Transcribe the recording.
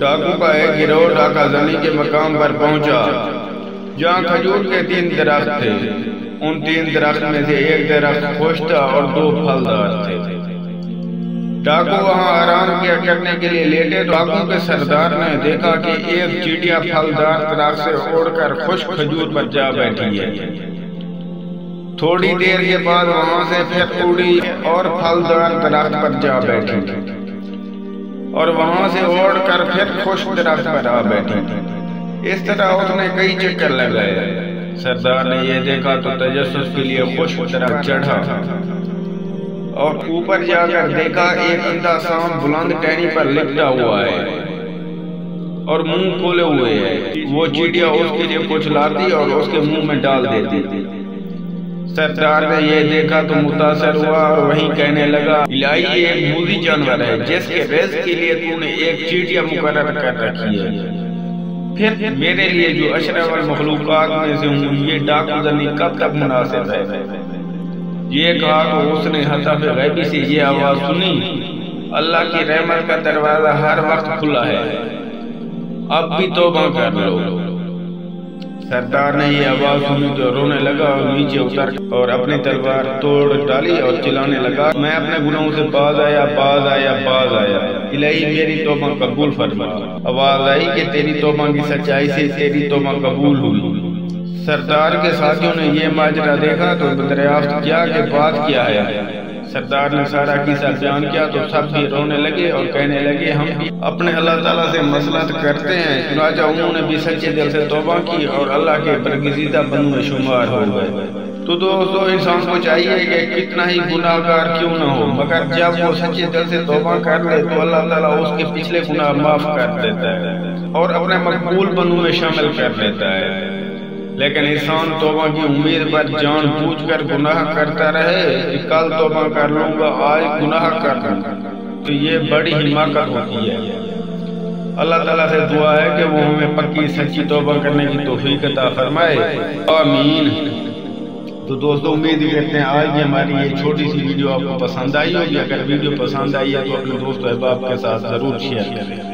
ڈاکو کا ایک گروہ ڈاکہ زنی کے مقام پر پہنچا جہاں کھجور کے 3 درخت تھے۔ ان 3 درخت میں سے ایک درخت خشک تھا اور 2 پھلدار تھے۔ ڈاکو وہاں آرام کیا کرنے کے لیے لیٹے تو ڈاکو کے سردار نے دیکھا کہ ایک چیٹیا پھلدار درخت سے اڑ کر خشک کھجور پر جا بیٹھی ہے۔ تھوڑی دیر کے بعد وہاں سے پھر اڑی اور پھلدار درخت پر جا بیٹھی اور وہاں سے اڑ کر پھر خشک درخت پر آ بیٹھی۔ اس طرح اس نے کئی چکر لگائے۔ سردار نے یہ دیکھا تو تجسس کے لیے خشک درخت چڑھا اور اوپر جا کر دیکھا ایک اندھا سانپ بلند ٹہنی پر لپٹا ہوا ہے اور منہ کھولے ہوئے ہے۔ وہ چیٹیا اس کے لیے کچھ لاتی اور اس کے منہ میں ڈال دیتی۔ سردار نے یہ دیکھا تو متاثر ہوا اور وہیں کہنے لگا، الہی یہ ایک موذی جانور ہے جس کے رزق کے لیے تو نے ایک چیٹیا مقرر کر رکھی ہے۔ پھر میرے لیے جو اشرف المخلوقات میں سے ہوں یہ ڈاکو زنی کب تک مناسب ہے؟ یہ کہا تو اس نے حسب غیبی سے یہ آواز سنی، اللہ کی رحمت کا دروازہ ہر وقت کھلا ہے، اب بھی توبہ کر لو۔ سردار نے یہ آواز سنی تو رونے لگا اور نیچے اتر اور اپنی تلوار توڑ ڈالی اور چلانے لگا، میں اپنے گناہوں سے باز آیا، باز آیا، باز آیا، الہی میری توبہ قبول فرما۔ آواز آئی کہ تیری توبہ کی سچائی سے تیری توبہ قبول ہوئی۔ سردار کے ساتھیوں نے یہ ماجرا دیکھا تو دریافت کیا کہ بات کیا ہے۔ سردار نے سارا قصہ بیان کیا تو سب بھی رونے لگے اور کہنے لگے، ہم بھی اپنے اللہ تعالیٰ سے مصلحت کرتے ہیں۔ چنانچہ انہوں نے بھی سچے دل سے توبہ کی اور اللہ کے برگزیدہ بندوں میں شمار ہو گئے۔ تو دوستو، انسان کو چاہیے کہ کتنا ہی گناہ گار کیوں نہ ہو، مگر جب وہ سچے دل سے توبہ کر لے تو اللہ تعالیٰ اس کے پچھلے گناہ معاف کر دیتا ہے اور اپنے مقبول بندوں میں شامل کر دیتا ہے۔ لیکن انسان توبہ کی امید پر جان بوجھ کر گناہ کرتا رہے کہ کل توبہ کر لوں گا، آج گناہ کر لوں گا، تو یہ بڑی حماقت ہوتی ہے۔ اللہ تعالیٰ سے دعا ہے کہ وہ ہمیں پکی سچی توبہ کرنے کی توفیق عطا فرمائے، آمین۔ تو دوستو، امید کرتے ہیں آج کی ہماری یہ چھوٹی سی ویڈیو آپ کو پسند آئی ہوگی۔ اگر ویڈیو پسند آئی ہے تو اپنے دوست و احباب کے ساتھ ضرور شیئر کریں۔